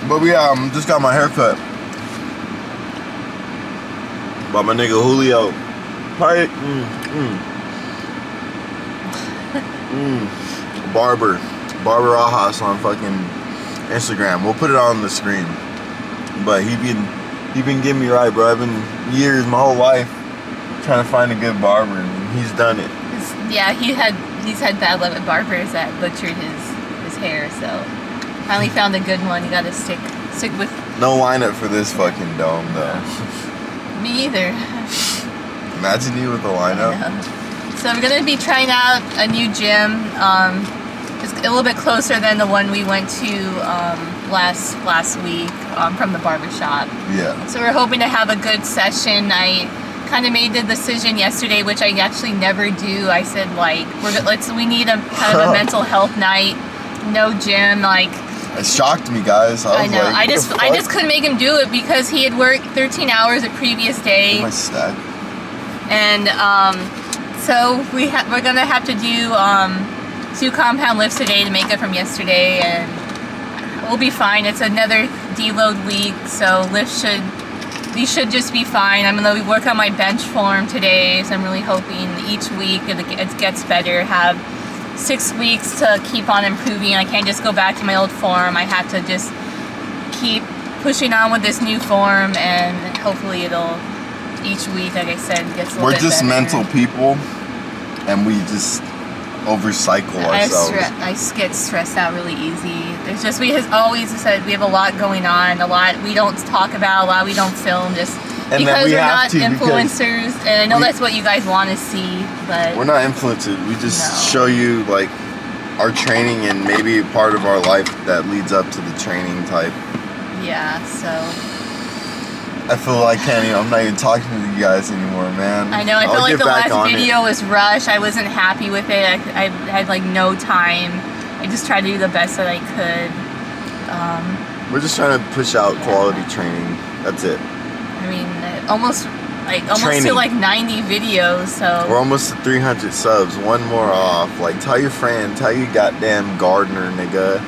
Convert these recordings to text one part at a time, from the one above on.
But we just got my hair cut by my nigga Julio. Right? Barber Ajas on fucking Instagram. We'll put it on the screen. But he been getting me right, bro. I've been years, my whole life, trying to find a good barber, and he's done it. Yeah, he's had bad luck with barbers that butchered his hair. So finally found a good one. You gotta stick with. No lineup for this fucking dome though. Me either. Imagine you with a lineup. So I'm gonna be trying out a new gym. It's a little bit closer than the one we went to last week from the barbershop. Yeah. So we're hoping to have a good session. I kind of made the decision yesterday, which I actually never do. I said we need a kind of a mental health night. No gym, like. It shocked me, guys. I know. I just couldn't make him do it because he had worked 13 hours the previous day. My stat. And so we're gonna have to do 2 compound lifts today to make up from yesterday, and we'll be fine. It's another deload week, so we should just be fine. I'm gonna work on my bench form today, so I'm really hoping each week it gets better. Have 6 weeks to keep on improving. I can't just go back to my old form. I have to just keep pushing on with this new form, and hopefully each week, like I said, gets a little bit better. We're just mental people, and we just overcycle ourselves. I get stressed out really easy. We have always said we have a lot going on, a lot we don't talk about, a lot we don't film, just and because we're not influencers. And I know that's what you guys want to see, but we're not influencers. We just show you like our training and maybe part of our life that leads up to the training type. Yeah, so I feel like I'm not even talking to you guys anymore, man. I know. I feel like the last video was rushed. I wasn't happy with it. I had like no time. I just tried to do the best that I could. We're just trying to push out quality training. That's it. I mean, almost to like 90 videos. So we're almost to 300 subs. One more off. Like, tell your friend, tell your goddamn gardener, nigga.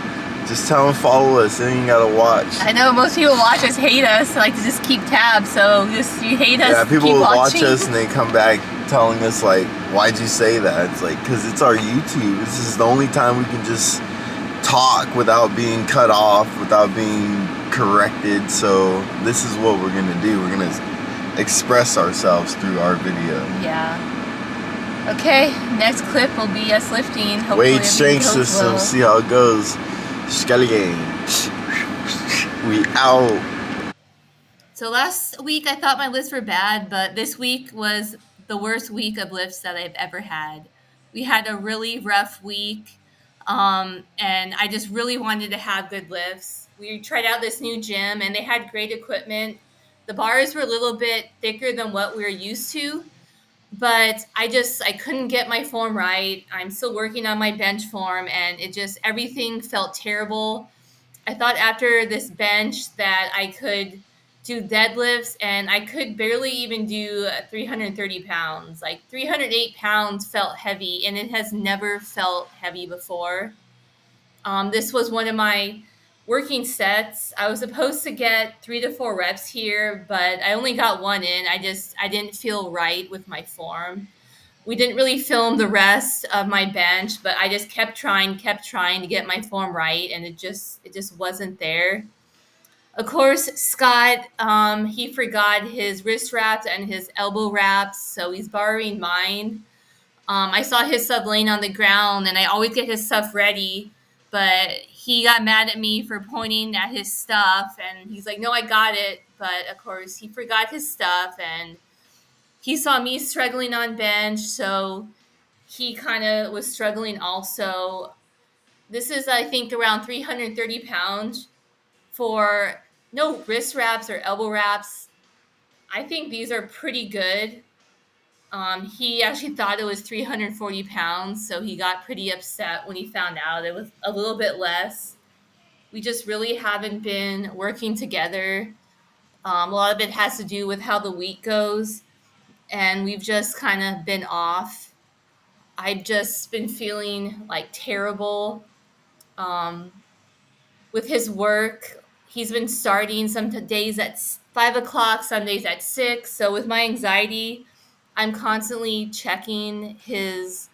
Just tell them follow us, then you gotta watch. I know most people watch us hate us, like to just keep tabs. So you hate us. Yeah, people keep will watching. watch us and they come back telling us like, "Why'd you say that?" It's like, because it's our YouTube. This is the only time we can just talk without being cut off, without being corrected. So this is what we're gonna do. We're gonna express ourselves through our video. Yeah. Okay. Next clip will be us lifting. Hopefully weight strength system. See how it goes. Skelly gang. We out. So last week I thought my lifts were bad, but this week was the worst week of lifts that I've ever had. We had a really rough week, and I just really wanted to have good lifts. We tried out this new gym, and they had great equipment. The bars were a little bit thicker than what we were used to, but I couldn't get my form right. I'm still working on my bench form, and everything felt terrible. I thought after this bench that I could do deadlifts, and I could barely even do 330 pounds. Like 308 pounds felt heavy, and it has never felt heavy before. This was one of my working sets. I was supposed to get 3 to 4 reps here, but I only got one in. I didn't feel right with my form. We didn't really film the rest of my bench, but I just kept trying to get my form right, and it just wasn't there. Of course, Scott, he forgot his wrist wraps and his elbow wraps, so he's borrowing mine. I saw his stuff laying on the ground, and I always get his stuff ready, but he got mad at me for pointing at his stuff, and he's like, "No, I got it." But of course, he forgot his stuff, and he saw me struggling on bench, so he kind of was struggling also. This is, I think, around 330 pounds for no wrist wraps or elbow wraps. I think these are pretty good. He actually thought it was 340 pounds, so he got pretty upset when he found out it was a little bit less. We just really haven't been working together. A lot of it has to do with how the week goes, and we've just kind of been off. I've just been feeling like terrible with his work. He's been starting some days at 5 o'clock, some days at 6. So with my anxiety, I'm constantly checking his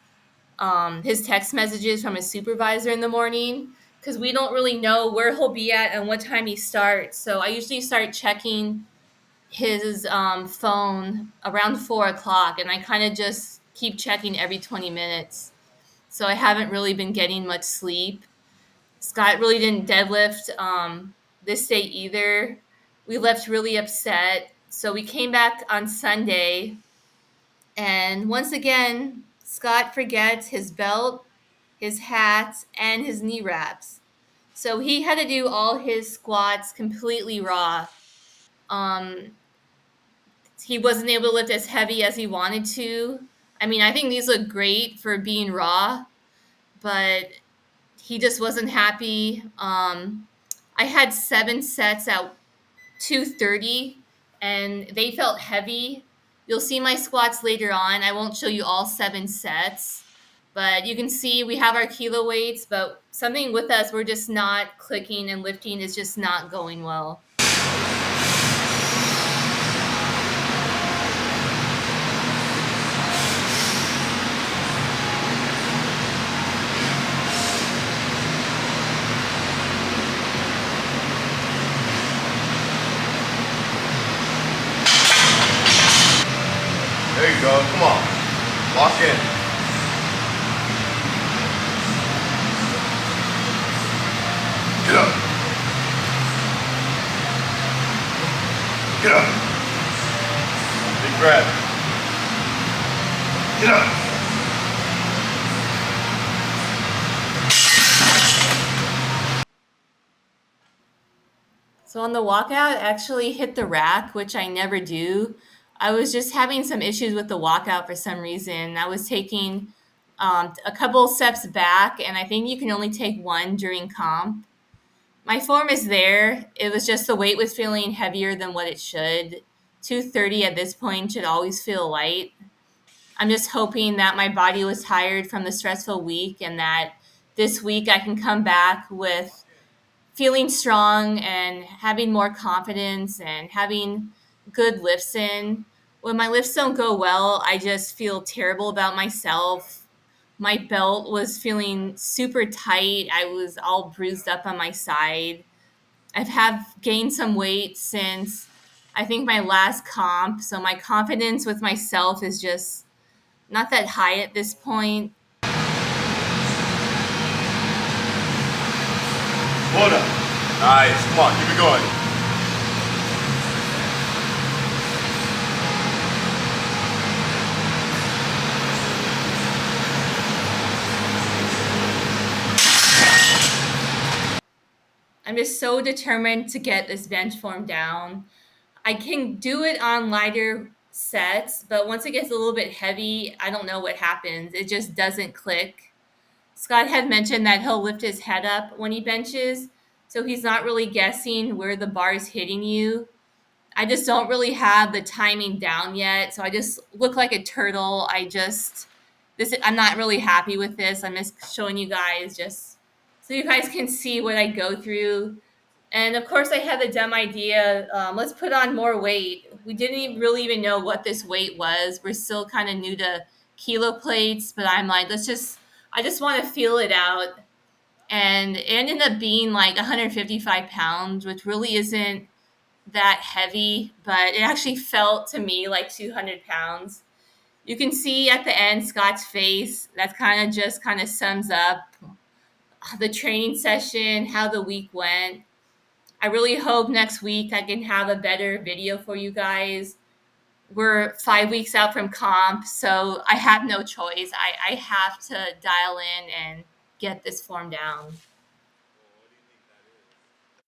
text messages from his supervisor in the morning because we don't really know where he'll be at and what time he starts. So I usually start checking his phone around 4 o'clock, and I kind of just keep checking every 20 minutes. So I haven't really been getting much sleep. Scott really didn't deadlift this day either. We left really upset. So we came back on Sunday, and once again, Scott forgets his belt, his hat, and his knee wraps. So he had to do all his squats completely raw. Um, he wasn't able to lift as heavy as he wanted to. I mean, I think these look great for being raw, but he just wasn't happy. I had 7 sets at 230 and they felt heavy. You'll see my squats later on. I won't show you all 7 sets, but you can see we have our kilo weights, but something with us, we're just not clicking and lifting is just not going well. There you go. Come on. Lock in. Get up. Get up. Big breath. Get up. So on the walkout, I actually hit the rack, which I never do. I was just having some issues with the walkout for some reason. I was taking a couple steps back, and I think you can only take one during comp. My form is there. It was just the weight was feeling heavier than what it should. 230 at this point should always feel light. I'm just hoping that my body was tired from the stressful week and that this week I can come back with feeling strong and having more confidence and having good lifts in. When my lifts don't go well, I just feel terrible about myself. My belt was feeling super tight. I was all bruised up on my side. I've have gained some weight since I think my last comp. So my confidence with myself is just not that high at this point. Hold up. Nice. Come on. Keep it going. I'm just so determined to get this bench form down. I can do it on lighter sets, but once it gets a little bit heavy, I don't know what happens. It just doesn't click. Scott had mentioned that he'll lift his head up when he benches, so he's not really guessing where the bar is hitting you. I just don't really have the timing down yet, so I just look like a turtle. I'm not really happy with this. I'm just showing you guys just so you guys can see what I go through. And of course, I had the dumb idea. Let's put on more weight. We didn't really even know what this weight was. We're still kind of new to kilo plates, but I'm like, I just want to feel it out. And it ended up being like 155 pounds, which really isn't that heavy, but it actually felt to me like 200 pounds. You can see at the end Scott's face. That kind of sums up the training session, how the week went. I really hope next week I can have a better video for you guys. We're 5 weeks out from comp, so I have no choice. I have to dial in and get this form down.